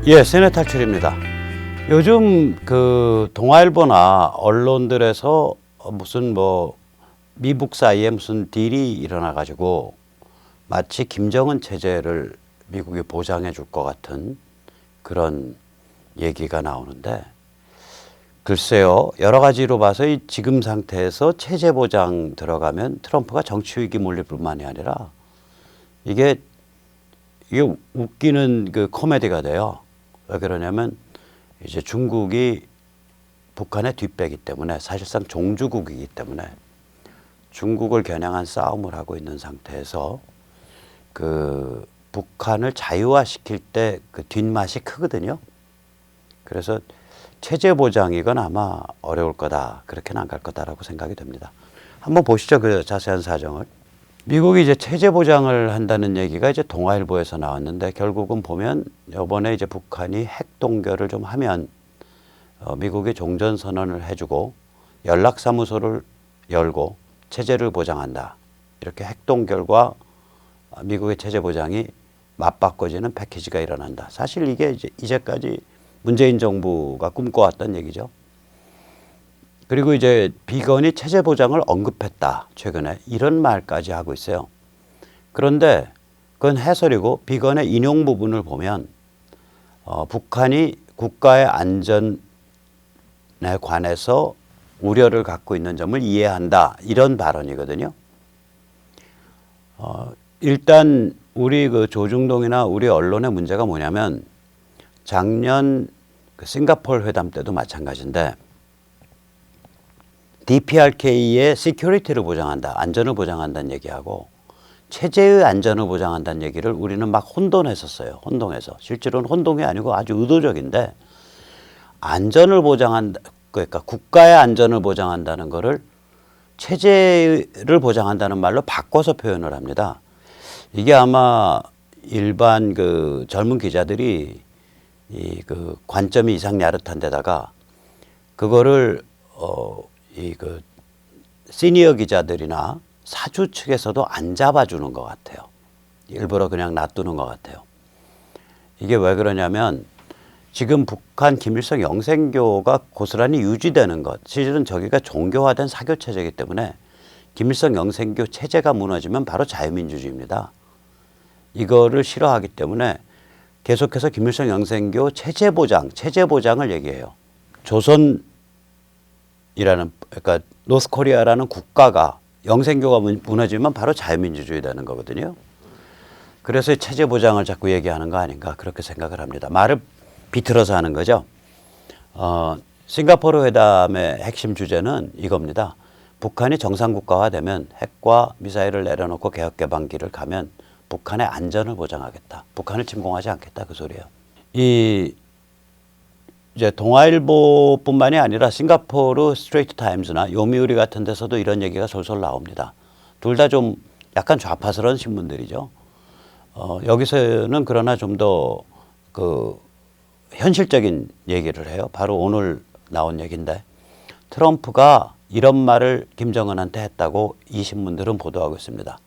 예, 세뇌 탈출입니다. 요즘 그 동아일보나 언론들에서 무슨 미북 사이에 무슨 딜이 일어나 가지고 마치 김정은 체제를 미국이 보장해 줄 것 같은 그런 얘기가 나오는데, 글쎄요, 여러 가지로 봐서 이 지금 상태에서 체제 보장 들어가면 트럼프가 정치 위기 몰릴 뿐만이 아니라 이게 웃기는 그 코미디가 돼요. 왜 그러냐면 이제 중국이 북한의 뒷배기 때문에, 사실상 종주국이기 때문에 중국을 겨냥한 싸움을 하고 있는 상태에서 그 북한을 자유화시킬 때 그 뒷맛이 크거든요. 그래서 체제 보장이건 아마 어려울 거다, 그렇게는 안 갈 거다라고 생각이 됩니다. 한번 보시죠, 그 자세한 사정을. 미국이 이제 체제 보장을 한다는 얘기가 이제 동아일보에서 나왔는데, 결국은 보면 이번에 이제 북한이 핵 동결을 좀 하면 미국이 종전 선언을 해주고 연락사무소를 열고 체제를 보장한다, 이렇게 핵 동결과 미국의 체제 보장이 맞바꿔지는 패키지가 일어난다. 사실 이게 이제까지 문재인 정부가 꿈꿔왔던 얘기죠. 그리고 이제 비건이 체제 보장을 언급했다, 최근에 이런 말까지 하고 있어요. 그런데 그건 해설이고, 비건의 인용 부분을 보면 북한이 국가의 안전에 관해서 우려를 갖고 있는 점을 이해한다, 이런 발언이거든요. 일단 우리 그 조중동이나 우리 언론의 문제가 뭐냐면, 작년 그 싱가포르 회담 때도 마찬가지인데, DPRK의 시큐리티를 보장한다, 안전을 보장한다는 얘기하고 체제의 안전을 보장한다는 얘기를 우리는 막 혼돈했었어요. 혼동해서. 실제로는 혼동이 아니고 아주 의도적인데, 안전을 보장한다, 그러니까 국가의 안전을 보장한다는 거를 체제를 보장한다는 말로 바꿔서 표현을 합니다. 이게 아마 일반 그 젊은 기자들이 이 그 관점이 이상 야릇한 데다가 그거를 이 그 시니어 기자들이나 사주 측에서도 안 잡아주는 것 같아요. 일부러 그냥 놔두는 것 같아요. 이게 왜 그러냐면, 지금 북한 김일성 영생교가 고스란히 유지되는 것, 실은 저기가 종교화된 사교 체제이기 때문에 김일성 영생교 체제가 무너지면 바로 자유민주주의입니다. 이거를 싫어하기 때문에 계속해서 김일성 영생교 체제 보장을 얘기해요. 조선이라는, 그러니까 노스코리아라는 국가가, 영생교가 무너지면 바로 자유민주주의 되는 거거든요. 그래서 체제 보장을 자꾸 얘기하는 거 아닌가, 그렇게 생각을 합니다. 말을 비틀어서 하는 거죠. 싱가포르 회담의 핵심 주제는 이겁니다. 북한이 정상국가화되면 핵과 미사일을 내려놓고 개혁개방기를 가면 북한의 안전을 보장하겠다, 북한을 침공하지 않겠다, 그 소리예요. 이제 동아일보뿐만이 아니라 싱가포르 스트레이트 타임즈나 요미우리 같은 데서도 이런 얘기가 솔솔 나옵니다. 둘 다 좀 약간 좌파스러운 신문들이죠. 여기서는 그러나 좀 더 그 현실적인 얘기를 해요. 바로 오늘 나온 얘기인데, 트럼프가 이런 말을 김정은한테 했다고 이 신문들은 보도하고 있습니다.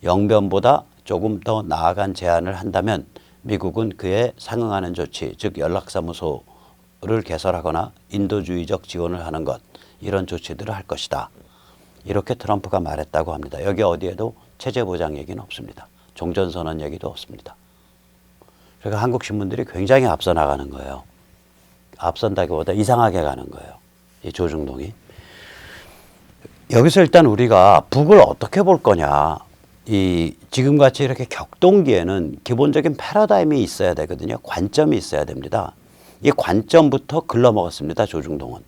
영변보다 조금 더 나아간 제안을 한다면 미국은 그에 상응하는 조치, 즉 연락사무소를 개설하거나 인도주의적 지원을 하는 것, 이런 조치들을 할 것이다, 이렇게 트럼프가 말했다고 합니다. 여기 어디에도 체제 보장 얘기는 없습니다. 종전선언 얘기도 없습니다. 그러니까 한국 신문들이 굉장히 앞서 나가는 거예요. 앞선다기보다 이상하게 가는 거예요, 이 조중동이. 여기서 일단 우리가 북을 어떻게 볼 거냐, 지금같이 이렇게 격동기에는 기본적인 패러다임이 있어야 되거든요. 관점이 있어야 됩니다. 이 관점부터 글러먹었습니다, 조중동은.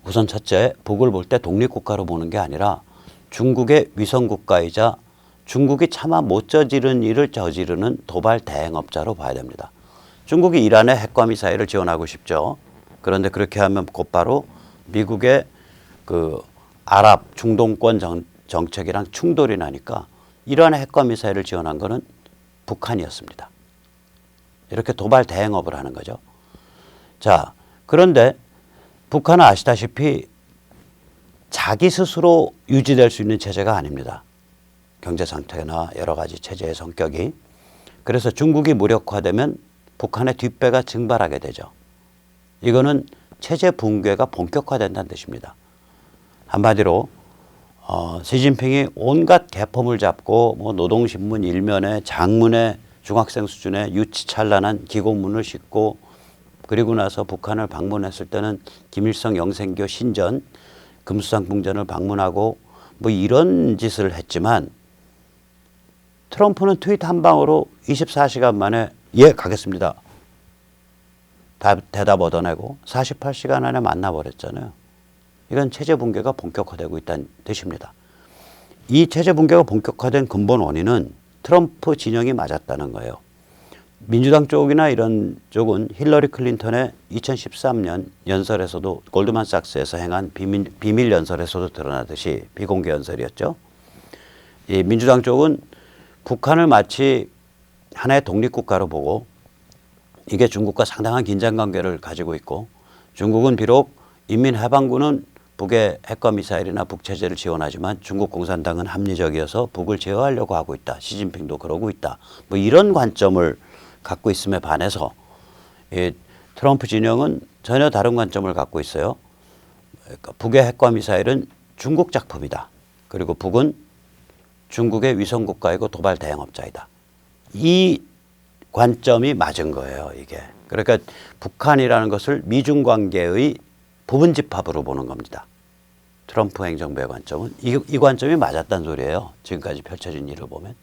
우선 첫째, 북을 볼 때 독립국가로 보는 게 아니라 중국의 위성국가이자 중국이 차마 못 저지른 일을 저지르는 도발 대행업자로 봐야 됩니다. 중국이 이란에 핵과 미사일을 지원하고 싶죠. 그런데 그렇게 하면 곧바로 미국의 그 아랍 중동권 정책이랑 충돌이 나니까 이란의 핵과 미사일을 지원한 거는 북한이었습니다. 이렇게 도발 대행업을 하는 거죠. 자, 그런데 북한은 아시다시피 자기 스스로 유지될 수 있는 체제가 아닙니다. 경제 상태나 여러 가지 체제의 성격이. 그래서 중국이 무력화되면 북한의 뒷배가 증발하게 되죠. 이거는 체제 붕괴가 본격화된다는 뜻입니다. 한마디로 시진핑이 온갖 개폼을 잡고 뭐 노동신문 일면에 장문에 중학생 수준의 유치찬란한 기고문을 싣고 그리고 나서 북한을 방문했을 때는 김일성 영생교 신전 금수산궁전을 방문하고 뭐 이런 짓을 했지만 트럼프는 트윗 한 방으로 24시간 만에 예 가겠습니다. 대답 얻어내고 48시간 안에 만나버렸잖아요. 이건 체제 붕괴가 본격화되고 있다는 뜻입니다. 이 체제 붕괴가 본격화된 근본 원인은 트럼프 진영이 맞았다는 거예요. 민주당 쪽이나 이런 쪽은 힐러리 클린턴의 2013년 연설에서도 골드만삭스에서 행한 비밀 연설에서도 드러나듯이 비공개 연설이었죠. 이 민주당 쪽은 북한을 마치 하나의 독립국가로 보고 이게 중국과 상당한 긴장관계를 가지고 있고 중국은 비록 인민해방군은 북의 핵과 미사일이나 북체제를 지원하지만 중국 공산당은 합리적이어서 북을 제어하려고 하고 있다. 시진핑도 그러고 있다. 뭐 이런 관점을 갖고 있음에 반해서 이 트럼프 진영은 전혀 다른 관점을 갖고 있어요. 그러니까 북의 핵과 미사일은 중국 작품이다. 그리고 북은 중국의 위성국가이고 도발 대행업자이다. 이 관점이 맞은 거예요, 이게. 그러니까 북한이라는 것을 미중 관계의 부분 집합으로 보는 겁니다. 트럼프 행정부의 관점은 이 관점이 맞았다는 소리예요. 지금까지 펼쳐진 일을 보면.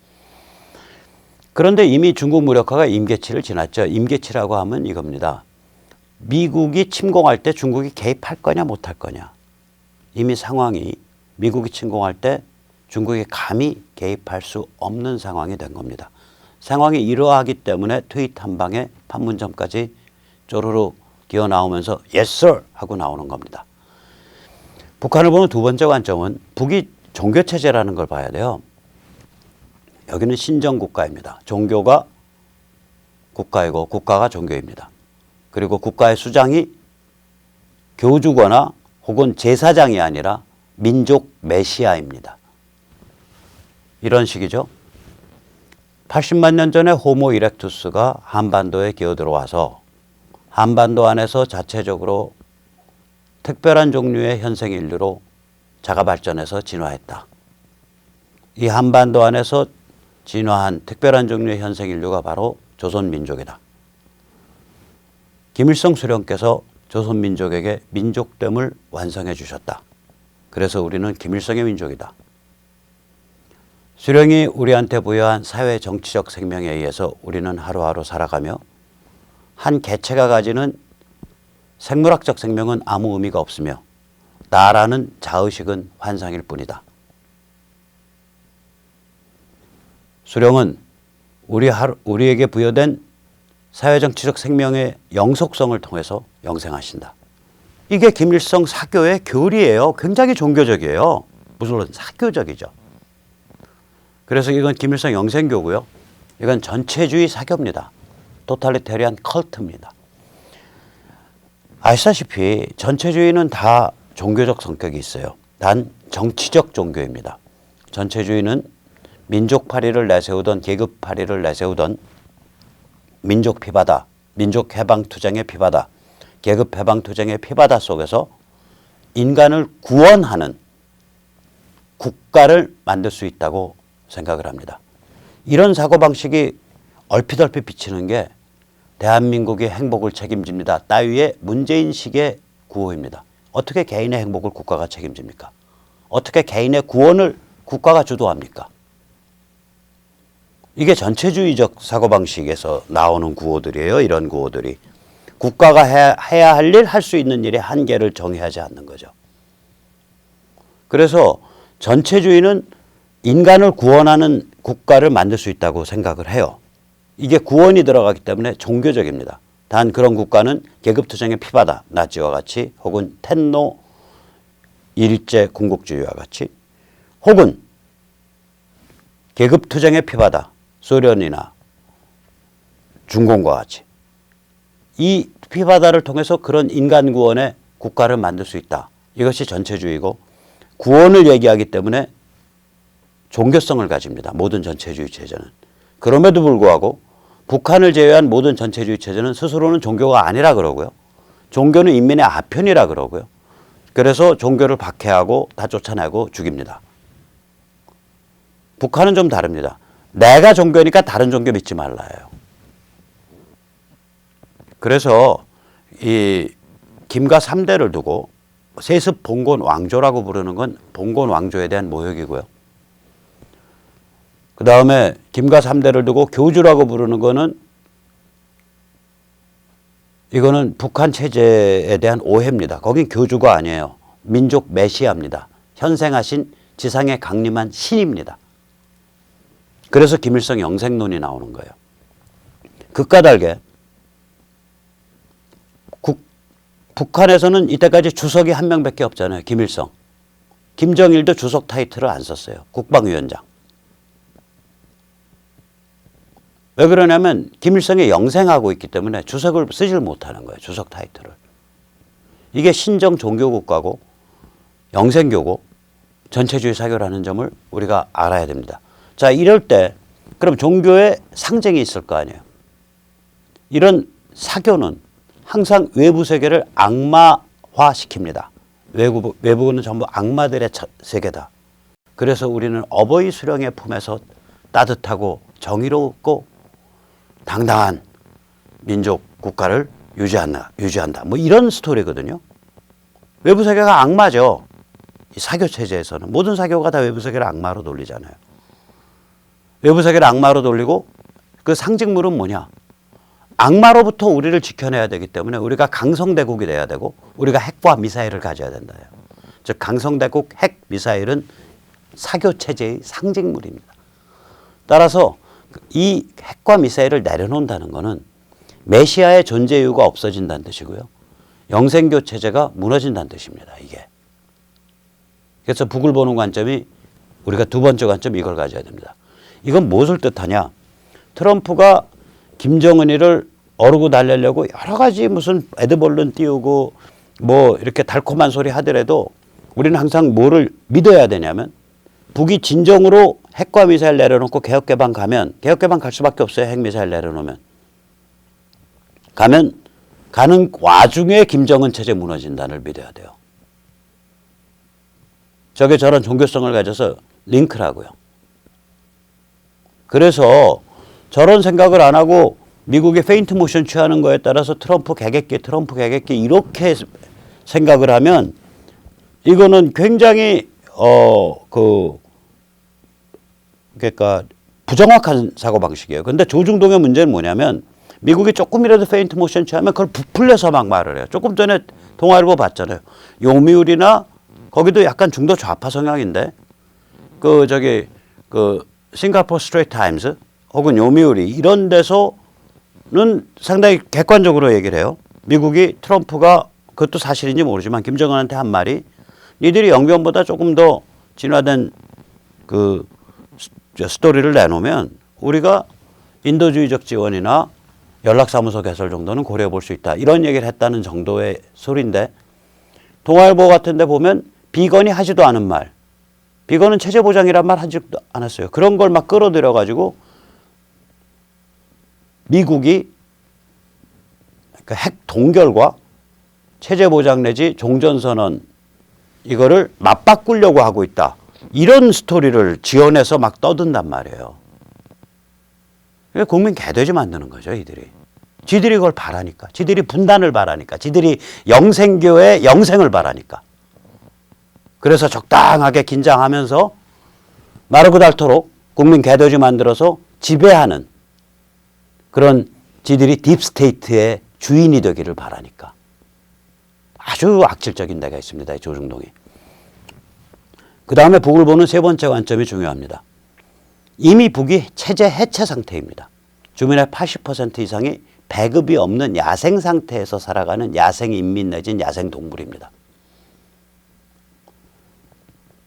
그런데 이미 중국 무력화가 임계치를 지났죠. 임계치라고 하면 이겁니다. 미국이 침공할 때 중국이 개입할 거냐 못할 거냐. 이미 상황이 미국이 침공할 때 중국이 감히 개입할 수 없는 상황이 된 겁니다. 상황이 이러하기 때문에 트윗 한 방에 판문점까지 쪼르르 기어 나오면서 yes sir 하고 나오는 겁니다. 북한을 보는 두 번째 관점은 북이 종교체제라는 걸 봐야 돼요. 여기는 신정국가입니다. 종교가 국가이고 국가가 종교입니다. 그리고 국가의 수장이 교주거나 혹은 제사장이 아니라 민족 메시아입니다. 이런 식이죠. 80만 년 전에 호모 이렉투스가 한반도에 기어들어와서 한반도 안에서 자체적으로 특별한 종류의 현생인류로 자가발전해서 진화했다. 이 한반도 안에서 진화한 특별한 종류의 현생인류가 바로 조선민족이다. 김일성 수령께서 조선민족에게 민족됨을 완성해 주셨다. 그래서 우리는 김일성의 민족이다. 수령이 우리한테 부여한 사회 정치적 생명에 의해서 우리는 하루하루 살아가며 한 개체가 가지는 생물학적 생명은 아무 의미가 없으며 나라는 자의식은 환상일 뿐이다. 수령은 우리에게 부여된 사회정치적 생명의 영속성을 통해서 영생하신다. 이게 김일성 사교의 교리예요. 굉장히 종교적이에요. 물론 사교적이죠. 그래서 이건 김일성 영생교고요. 이건 전체주의 사교입니다. 토탈리테리안 컬트입니다. 아시다시피 전체주의는 다 종교적 성격이 있어요. 단 정치적 종교입니다. 전체주의는 민족 파리를 내세우던 계급 파리를 내세우던 민족 피바다, 민족 해방 투쟁의 피바다, 계급 해방 투쟁의 피바다 속에서 인간을 구원하는 국가를 만들 수 있다고 생각을 합니다. 이런 사고방식이 얼핏얼핏 비치는 게 대한민국의 행복을 책임집니다. 따위의 문재인식의 구호입니다. 어떻게 개인의 행복을 국가가 책임집니까? 어떻게 개인의 구원을 국가가 주도합니까? 이게 전체주의적 사고방식에서 나오는 구호들이에요. 이런 구호들이. 국가가 해야 할 일, 할 수 있는 일의 한계를 정의하지 않는 거죠. 그래서 전체주의는 인간을 구원하는 국가를 만들 수 있다고 생각을 해요. 이게 구원이 들어가기 때문에 종교적입니다. 단 그런 국가는 계급투쟁의 피바다, 나치와 같이 혹은 텐노 일제 군국주의와 같이 혹은 계급투쟁의 피바다, 소련이나 중공과 같이 이 피바다를 통해서 그런 인간 구원의 국가를 만들 수 있다. 이것이 전체주의고 구원을 얘기하기 때문에 종교성을 가집니다. 모든 전체주의 체제는. 그럼에도 불구하고 북한을 제외한 모든 전체주의 체제는 스스로는 종교가 아니라 그러고요. 종교는 인민의 아편이라 그러고요. 그래서 종교를 박해하고 다 쫓아내고 죽입니다. 북한은 좀 다릅니다. 내가 종교니까 다른 종교 믿지 말라예요. 그래서 이 김가 3대를 두고 세습 봉건 왕조라고 부르는 건 봉건 왕조에 대한 모욕이고요. 그 다음에 김가 3대를 두고 교주라고 부르는 거는 이거는 북한 체제에 대한 오해입니다. 거긴 교주가 아니에요. 민족 메시아입니다. 현생하신 지상에 강림한 신입니다. 그래서 김일성 영생론이 나오는 거예요. 극과 달게 북한에서는 이때까지 주석이 한 명밖에 없잖아요. 김일성. 김정일도 주석 타이틀을 안 썼어요. 국방위원장. 왜 그러냐면 김일성이 영생하고 있기 때문에 주석을 쓰질 못하는 거예요. 주석 타이틀을. 이게 신정 종교국가고 영생교고 전체주의 사교라는 점을 우리가 알아야 됩니다. 자, 이럴 때 그럼 종교에 상징이 있을 거 아니에요. 이런 사교는 항상 외부 세계를 악마화시킵니다. 외부는 전부 악마들의 세계다. 그래서 우리는 어버이 수령의 품에서 따뜻하고 정의롭고 당당한 민족 국가를 유지한다. 뭐 이런 스토리거든요. 외부 세계가 악마죠. 이 사교 체제에서는 모든 사교가 다 외부 세계를 악마로 돌리잖아요. 외부 세계를 악마로 돌리고 그 상징물은 뭐냐? 악마로부터 우리를 지켜내야 되기 때문에 우리가 강성대국이 돼야 되고 우리가 핵과 미사일을 가져야 된다. 즉 강성대국 핵 미사일은 사교 체제의 상징물입니다. 따라서 이 핵과 미사일을 내려놓는다는 것은 메시아의 존재 이유가 없어진다는 뜻이고요. 영생교 체제가 무너진다는 뜻입니다. 이게. 그래서 북을 보는 관점이 우리가 두 번째 관점 이걸 가져야 됩니다. 이건 무엇을 뜻하냐? 트럼프가 김정은이를 어르고 달래려고 여러 가지 무슨 에드벌룬 띄우고 뭐 이렇게 달콤한 소리 하더라도 우리는 항상 뭐를 믿어야 되냐면 북이 진정으로 핵과 미사일 내려놓고 개혁개방 가면 개혁개방 갈 수밖에 없어요. 핵미사일 내려놓으면. 가는 와중에 김정은 체제 무너진다를 믿어야 돼요. 저게 저런 종교성을 가져서 링크라고요. 그래서 저런 생각을 안 하고 미국의 페인트 모션 취하는 거에 따라서 트럼프 개객기 이렇게 생각을 하면 이거는 굉장히 그러니까 부정확한 사고방식이에요. 그런데 조중동의 문제는 뭐냐면 미국이 조금이라도 페인트 모션 취하면 그걸 부풀려서 막 말을 해요. 조금 전에 동아일보 봤잖아요. 요미우리나 거기도 약간 중도 좌파 성향인데 그 싱가포르 스트레이트 타임스 혹은 요미우리 이런 데서는 상당히 객관적으로 얘기를 해요. 미국이 트럼프가 그것도 사실인지 모르지만 김정은한테 한 말이 니들이 영변보다 조금 더 진화된 그 스토리를 내놓으면 우리가 인도주의적 지원이나 연락사무소 개설 정도는 고려해 볼 수 있다. 이런 얘기를 했다는 정도의 소리인데 동아일보 같은 데 보면 비건이 하지도 않은 말, 비건은 체제보장이란 말 하지도 않았어요. 그런 걸 막 끌어들여 가지고 미국이 그 핵 동결과 체제보장 내지 종전선언 이거를 맞바꾸려고 하고 있다. 이런 스토리를 지어내서 막 떠든단 말이에요. 국민 개돼지 만드는 거죠, 이들이. 지들이 그걸 바라니까. 지들이 분단을 바라니까. 지들이 영생교의 영생을 바라니까. 그래서 적당하게 긴장하면서 마르고 닳도록 국민 개돼지 만들어서 지배하는 그런 지들이 딥스테이트의 주인이 되기를 바라니까. 아주 악질적인 데가 있습니다, 이 조중동이. 그 다음에 북을 보는 세 번째 관점이 중요합니다. 이미 북이 체제 해체 상태입니다. 주민의 80% 이상이 배급이 없는 야생 상태에서 살아가는 야생 인민 내지는 야생 동물입니다.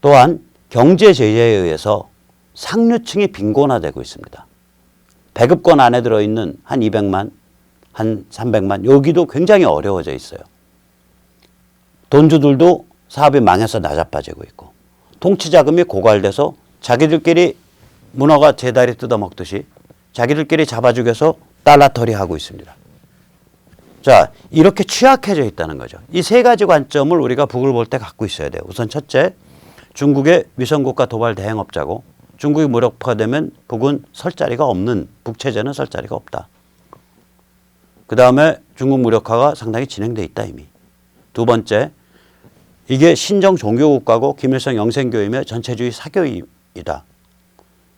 또한 경제 제재에 의해서 상류층이 빈곤화되고 있습니다. 배급권 안에 들어있는 한 200만, 한 300만 여기도 굉장히 어려워져 있어요. 돈주들도 사업이 망해서 나자빠지고 있고 통치자금이 고갈돼서 자기들끼리 문어가 제 다리 뜯어먹듯이 자기들끼리 잡아 죽여서 달러털이 하고 있습니다. 자, 이렇게 취약해져 있다는 거죠. 이 세 가지 관점을 우리가 북을 볼 때 갖고 있어야 돼요. 우선 첫째, 중국의 위성국가 도발 대행업자고 중국이 무력화되면 북은 설 자리가 없는, 북체제는 설 자리가 없다. 그 다음에 중국 무력화가 상당히 진행돼 있다 이미. 두 번째, 이게 신정 종교국가고 김일성 영생교이며 전체주의 사교이다.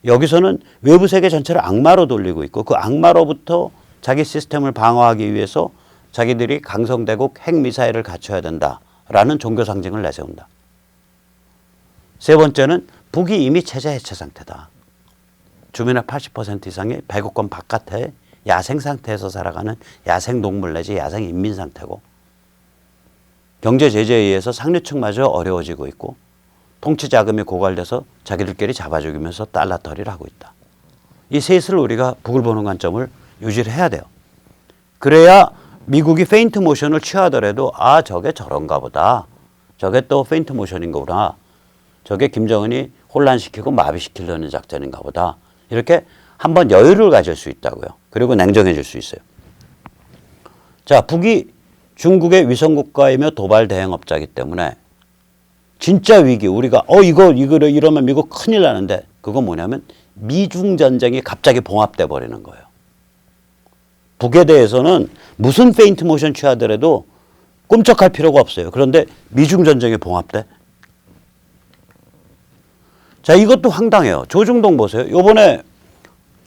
여기서는 외부 세계 전체를 악마로 돌리고 있고 그 악마로부터 자기 시스템을 방어하기 위해서 자기들이 강성대국 핵미사일을 갖춰야 된다라는 종교 상징을 내세운다. 세 번째는 북이 이미 체제 해체 상태다. 주민의 80% 이상이 배구권 바깥에 야생 상태에서 살아가는 야생 동물 내지 야생 인민 상태고 경제 제재에 의해서 상류층마저 어려워지고 있고 통치 자금이 고갈돼서 자기들끼리 잡아죽이면서 달러털이를 하고 있다. 이 셋을 우리가 북을 보는 관점을 유지를 해야 돼요. 그래야 미국이 페인트 모션을 취하더라도 아 저게 저런가 보다. 저게 또 페인트 모션인 거구나. 저게 김정은이 혼란시키고 마비시키려는 작전인가 보다. 이렇게 한번 여유를 가질 수 있다고요. 그리고 냉정해질 수 있어요. 자, 북이 중국의 위성국가이며 도발 대행업자이기 때문에 진짜 위기 우리가 이거 이러면 미국 큰일 나는데 그건 뭐냐면 미중 전쟁이 갑자기 봉합돼 버리는 거예요. 북에 대해서는 무슨 페인트 모션 취하더라도 꼼짝할 필요가 없어요. 그런데 미중 전쟁이 봉합돼. 자, 이것도 황당해요. 조중동 보세요. 이번에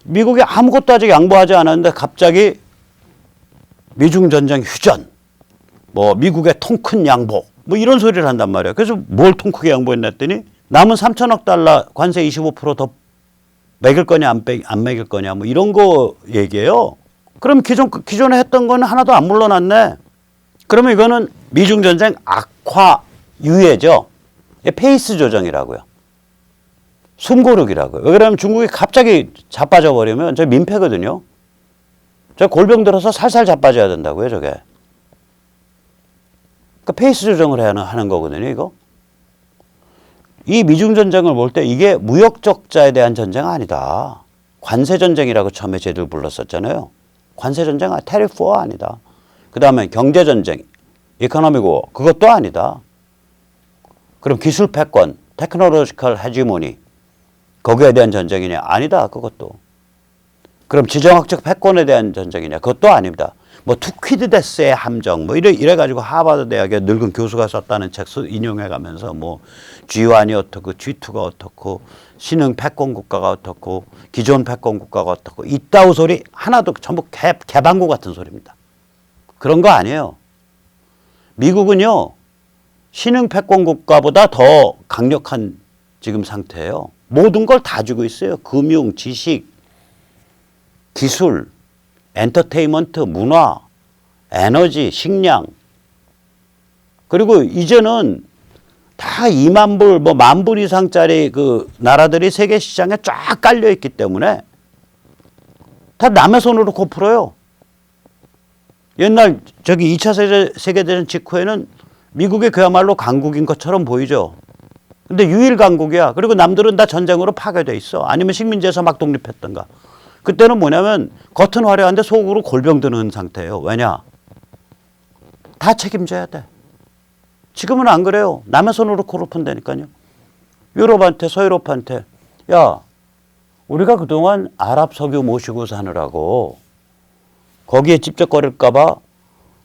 미국이 아무것도 아직 양보하지 않았는데 갑자기 미중 전쟁 휴전, 뭐 미국의 통 큰 양보, 뭐 이런 소리를 한단 말이에요. 그래서 뭘 통 크게 양보했나 했더니 남은 3천억 달러 관세 25% 더 매길 거냐 안 매길 거냐 뭐 이런 거 얘기해요. 그럼 기존에 했던 거는 하나도 안 물러났네. 그러면 이거는 미중 전쟁 악화 유예죠. 페이스 조정이라고요. 숨고르기라고요. 왜 그러냐면 중국이 갑자기 자빠져 버리면 저 민폐거든요. 저 골병 들어서 살살 자빠져야 된다고요, 저게. 그러니까 페이스 조정을 해야 하는 거거든요, 이거. 이 미중 전쟁을 볼 때 이게 무역 적자에 대한 전쟁 아니다. 관세 전쟁이라고 처음에 쟤들 불렀었잖아요. 관세 전쟁 테리프 워 아니다. 그 다음에 경제 전쟁, 이코노믹 워 그것도 아니다. 그럼 기술 패권, 테크놀로지컬 헤지모니 거기에 대한 전쟁이냐? 아니다. 그것도. 그럼 지정학적 패권에 대한 전쟁이냐? 그것도 아닙니다. 뭐 투퀴드데스의 함정 뭐 이래가지고 하버드 대학의 늙은 교수가 썼다는 책 인용해가면서 뭐 G1이 어떻고 G2가 어떻고 신흥 패권 국가가 어떻고 기존 패권 국가가 어떻고 이따우 소리 하나도 전부 개방구 같은 소리입니다. 그런 거 아니에요. 미국은요 신흥 패권 국가보다 더 강력한 지금 상태예요. 모든 걸 다 주고 있어요. 금융, 지식, 기술, 엔터테인먼트, 문화, 에너지, 식량. 그리고 이제는 다 2만 불, 뭐 10,000불 이상짜리 그 나라들이 세계 시장에 쫙 깔려 있기 때문에 다 남의 손으로 코 풀어요. 옛날 저기 2차 세계대전 직후에는 미국이 그야말로 강국인 것처럼 보이죠. 근데 유일 강국이야. 그리고 남들은 다 전쟁으로 파괴돼 있어. 아니면 식민지에서 막 독립했던가. 그때는 뭐냐면 겉은 화려한데 속으로 골병 드는 상태예요. 왜냐? 다 책임져야 돼. 지금은 안 그래요. 남의 손으로 코를 푼다니까요. 유럽한테 서유럽한테 야 우리가 그동안 아랍 석유 모시고 사느라고 거기에 찝쩍거릴까 봐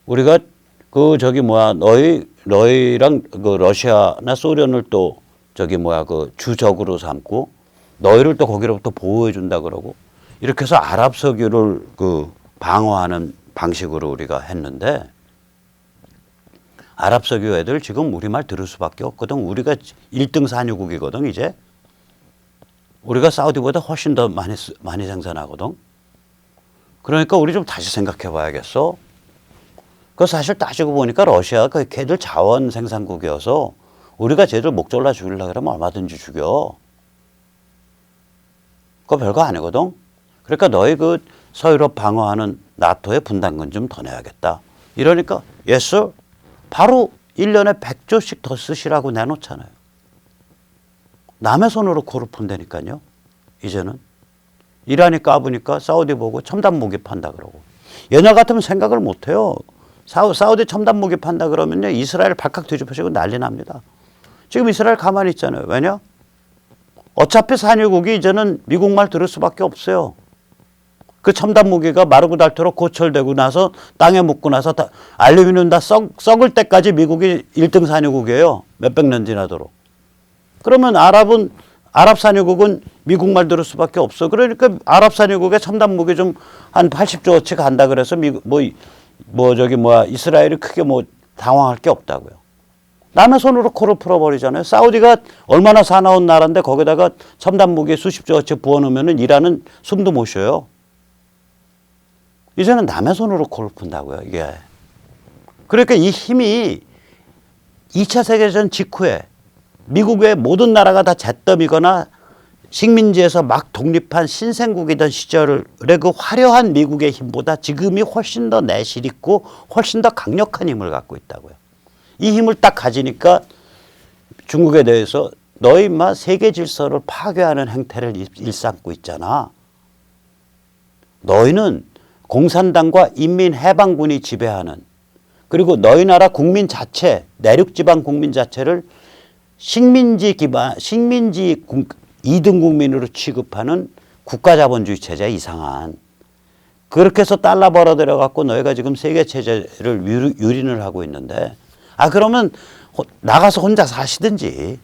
우리가 그 저기 뭐야 너희랑 그 러시아나 소련을 또 저기 뭐야 그 주적으로 삼고 너희를 또 거기로부터 보호해 준다 그러고 이렇게 해서 아랍 석유를 그 방어하는 방식으로 우리가 했는데 아랍 석유 애들 지금 우리말 들을 수밖에 없거든. 우리가 1등 산유국이거든 이제. 우리가 사우디보다 훨씬 더 많이 생산하거든. 그러니까 우리 좀 다시 생각해 봐야겠어. 그 사실 따지고 보니까 러시아가 걔들 자원 생산국이어서 우리가 쟤들 목 졸라 죽이려고 그러면 얼마든지 죽여. 그거 별거 아니거든. 그러니까 너희 그 서유럽 방어하는 나토의 분담금 좀 더 내야겠다. 이러니까 yes, 바로 1년에 100조씩 더 쓰시라고 내놓잖아요. 남의 손으로 코를 푼다니까요. 이제는. 이란이 까부니까 사우디 보고 첨단 무기 판다 그러고. 옛날 같으면 생각을 못 해요. 사우디 첨단 무기 판다 그러면요, 이스라엘 발칵 뒤집어지고 난리 납니다. 지금 이스라엘 가만히 있잖아요. 왜냐? 어차피 산유국이 이제는 미국 말 들을 수밖에 없어요. 그 첨단 무기가 마르고 닳도록 고철되고 나서 땅에 묻고 나서 다 알루미늄 다 썩을 때까지 미국이 1등 산유국이에요. 몇백 년 지나도록. 그러면 아랍 산유국은 미국 말 들을 수밖에 없어. 그러니까 아랍 산유국에 첨단 무기 좀 한 80조어치 간다 그래서 미국 이스라엘이 크게 당황할 게 없다고요. 남의 손으로 코를 풀어버리잖아요. 사우디가 얼마나 사나운 나라인데 거기다가 첨단 무기 수십조어치 부어놓으면 이란은 숨도 못 쉬어요. 이제는 남의 손으로 코를 푼다고요, 이게. 그러니까 이 힘이 2차 세계대전 직후에 미국의 모든 나라가 다 잿더미거나 식민지에서 막 독립한 신생국이던 시절의 그 화려한 미국의 힘보다 지금이 훨씬 더 내실 있고 훨씬 더 강력한 힘을 갖고 있다고요. 이 힘을 딱 가지니까 중국에 대해서 너 임마 세계 질서를 파괴하는 행태를 일삼고 있잖아. 너희는 공산당과 인민해방군이 지배하는, 그리고 너희 나라 국민 자체, 내륙지방 국민 자체를 식민지 2등 국민으로 취급하는 국가자본주의 체제 이상한. 그렇게 해서 달러 벌어들여 갖고 너희가 지금 세계 체제를 유린을 하고 있는데, 그러면 나가서 혼자 사시든지.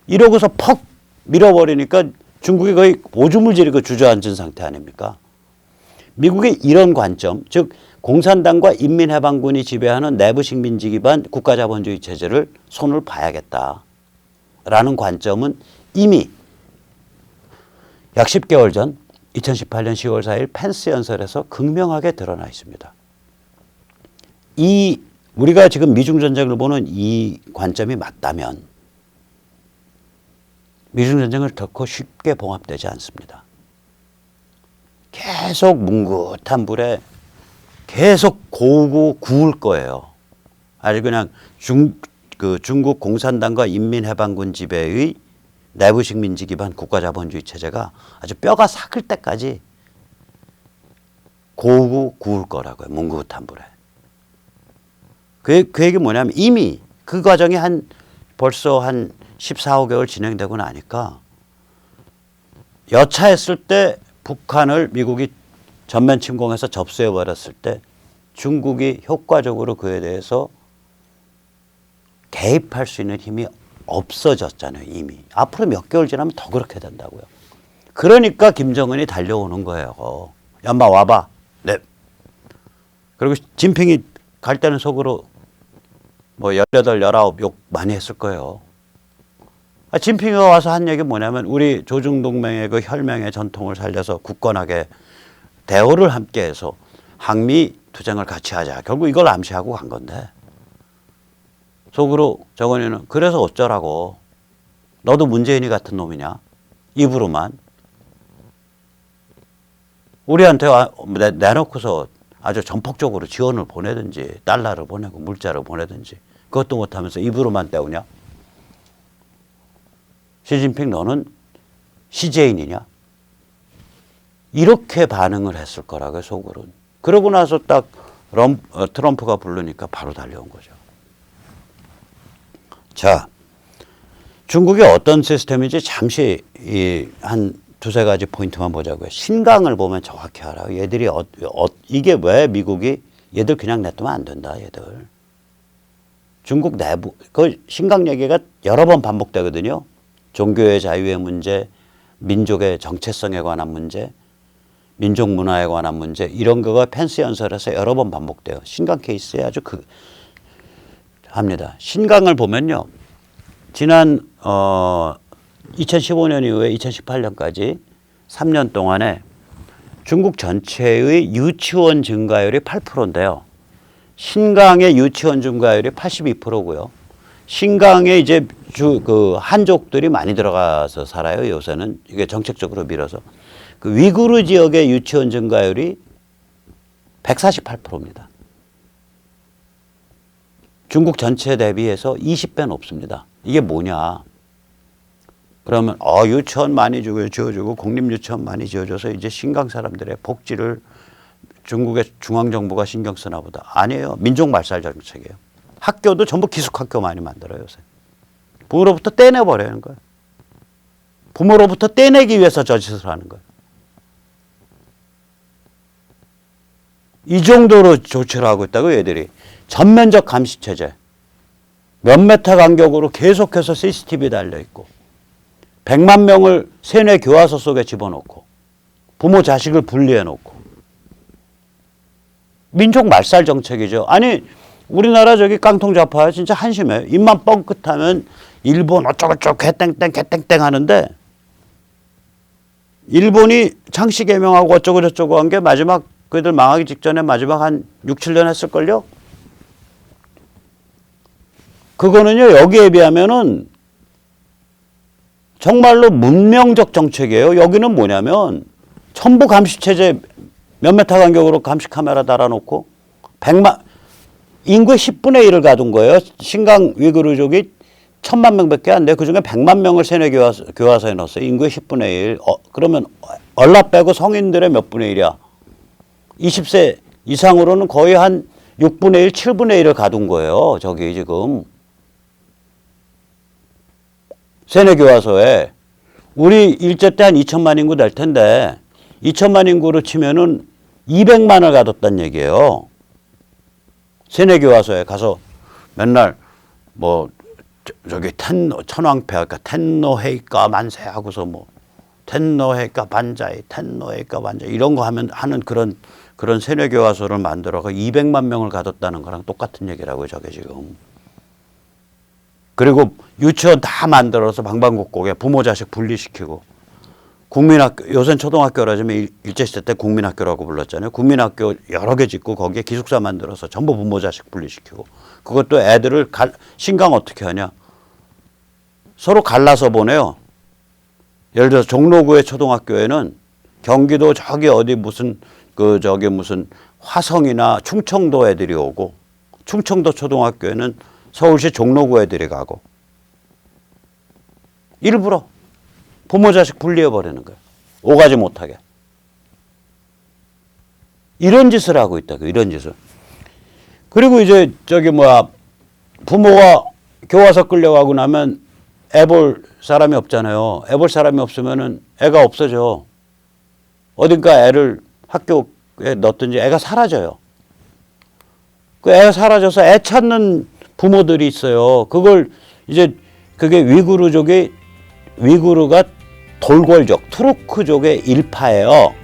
이러고서 퍽 밀어버리니까 중국이 거의 오줌을 지르고 주저앉은 상태 아닙니까? 미국의 이런 관점, 즉 공산당과 인민해방군이 지배하는 내부 식민지 기반 국가자본주의 체제를 손을 봐야겠다라는 관점은 이미 약 10개월 전 2018년 10월 4일 펜스 연설에서 극명하게 드러나 있습니다. 우리가 지금 미중전쟁을 보는 이 관점이 맞다면 미중전쟁을 결코 쉽게 봉합되지 않습니다. 계속 뭉긋한 불에 계속 고우고 구울 거예요. 아주 그냥 중국 공산당과 인민해방군 지배의 내부 식민지 기반 국가자본주의 체제가 아주 뼈가 삭을 때까지 고우고 구울 거라고요. 뭉긋한 불에. 그 얘기 뭐냐면 이미 그 과정이 벌써 한 14, 15개월 진행되고 나니까 여차했을 때 북한을 미국이 전면 침공해서 접수해버렸을 때 중국이 효과적으로 그에 대해서 개입할 수 있는 힘이 없어졌잖아요, 이미. 앞으로 몇 개월 지나면 더 그렇게 된다고요. 그러니까 김정은이 달려오는 거예요. 얌마 와봐. 네. 그리고 진핑이 갈 때는 속으로 18, 19 욕 많이 했을 거예요. 진핑이가 와서 한 얘기 뭐냐면 우리 조중동맹의 그 혈맹의 전통을 살려서 굳건하게 대오를 함께해서 항미 투쟁을 같이 하자. 결국 이걸 암시하고 간 건데 속으로 정원이는 그래서 어쩌라고. 너도 문재인이 같은 놈이냐. 입으로만. 우리한테 내놓고서 아주 전폭적으로 지원을 보내든지 달러를 보내고 물자를 보내든지 그것도 못하면서 입으로만 때우냐. 시진핑 너는 시제인이냐? 이렇게 반응을 했을 거라고요, 속으로는. 그러고 나서 딱 트럼프가 부르니까 바로 달려온 거죠. 자, 중국이 어떤 시스템인지 잠시 한 두세 가지 포인트만 보자고요. 신강을 보면 정확히 알아요. 얘들이 이게 왜 미국이 얘들 그냥 냅두면 안 된다, 얘들. 중국 내부, 그 신강 얘기가 여러 번 반복되거든요. 종교의 자유의 문제, 민족의 정체성에 관한 문제, 민족 문화에 관한 문제, 이런 거가 펜스 연설에서 여러 번 반복돼요. 신강 케이스에 아주 합니다. 신강을 보면요. 지난 2015년 이후에 2018년까지 3년 동안에 중국 전체의 유치원 증가율이 8%인데요. 신강의 유치원 증가율이 82%고요. 신강에 이제 한족들이 많이 들어가서 살아요. 요새는 이게 정책적으로 밀어서. 그 위구르 지역의 유치원 증가율이 148%입니다. 중국 전체 대비해서 20배 높습니다. 이게 뭐냐? 그러면 유치원 많이 지어주고 공립유치원 많이 지어줘서 이제 신강 사람들의 복지를 중국의 중앙정부가 신경 쓰나 보다. 아니에요. 민족말살 정책이에요. 학교도 전부 기숙학교 많이 만들어요. 요새. 부모로부터 떼내버리는 거예요. 부모로부터 떼내기 위해서 저 짓을 하는 거예요. 이 정도로 조치를 하고 있다고 얘들이. 전면적 감시체제. 몇 메타 간격으로 계속해서 CCTV 달려있고 100만 명을 세뇌 교화소 속에 집어넣고 부모 자식을 분리해놓고 민족 말살 정책이죠. 아니 우리나라 저기 깡통 좌파 진짜 한심해요. 입만 뻥끗하면 일본 어쩌고저쩌고 개땡땡 하는데 일본이 창씨 개명하고 어쩌고저쩌고 한 게 마지막 그들 망하기 직전에 마지막 한 6, 7년 했을걸요? 그거는요 여기에 비하면은 정말로 문명적 정책이에요. 여기는 뭐냐면 전부 감시체제 몇 메타 간격으로 감시 카메라 달아놓고 인구의 10분의 1을 가둔 거예요. 신강 위구르족이 1000만 명밖에 안 돼. 그중에 100만 명을 세뇌 교화소에 넣었어요. 인구의 10분의 1. 그러면 얼라 빼고 성인들의 몇 분의 1이야. 20세 이상으로는 거의 한 6분의 1, 7분의 1을 가둔 거예요. 저기 지금. 세뇌 교화소에. 우리 일제 때 한 2천만 인구 될 텐데 2천만 인구로 치면은 200만을 가뒀단 얘기예요. 세뇌 교화소에 가서 맨날 뭐 저기 천황폐하 그러니까 텐노헤이까 만세 하고서 뭐 텐노헤이까 반자이 텐노헤이까 반자이 이런 거 하는 그런 세뇌 교화소를 만들어서 200만 명을 가뒀다는 거랑 똑같은 얘기라고요. 저게 지금. 그리고 유치원 다 만들어서 방방곡곡에 부모 자식 분리시키고 국민학교 요새는 초등학교라지만 일제시대 때 국민학교라고 불렀잖아요. 국민학교 여러 개 짓고 거기에 기숙사 만들어서 전부 부모 자식 분리시키고 그것도 애들을 신강 어떻게 하냐. 서로 갈라서 보내요. 예를 들어서 종로구의 초등학교에는 경기도 저기 어디 무슨 무슨 화성이나 충청도 애들이 오고 충청도 초등학교에는 서울시 종로구 애들이 가고 일부러 부모 자식 분리해버리는 거예요. 오가지 못하게. 이런 짓을 하고 있다고 이런 짓을. 그리고 이제 부모가 교화소 끌려가고 나면 애 볼 사람이 없잖아요. 애 볼 사람이 없으면은 애가 없어져. 어딘가 애를 학교에 넣든지 애가 사라져요. 그 애가 사라져서 애 찾는 부모들이 있어요. 그걸 이제 그게 위구르가 돌궐족, 투르크족의 일파예요.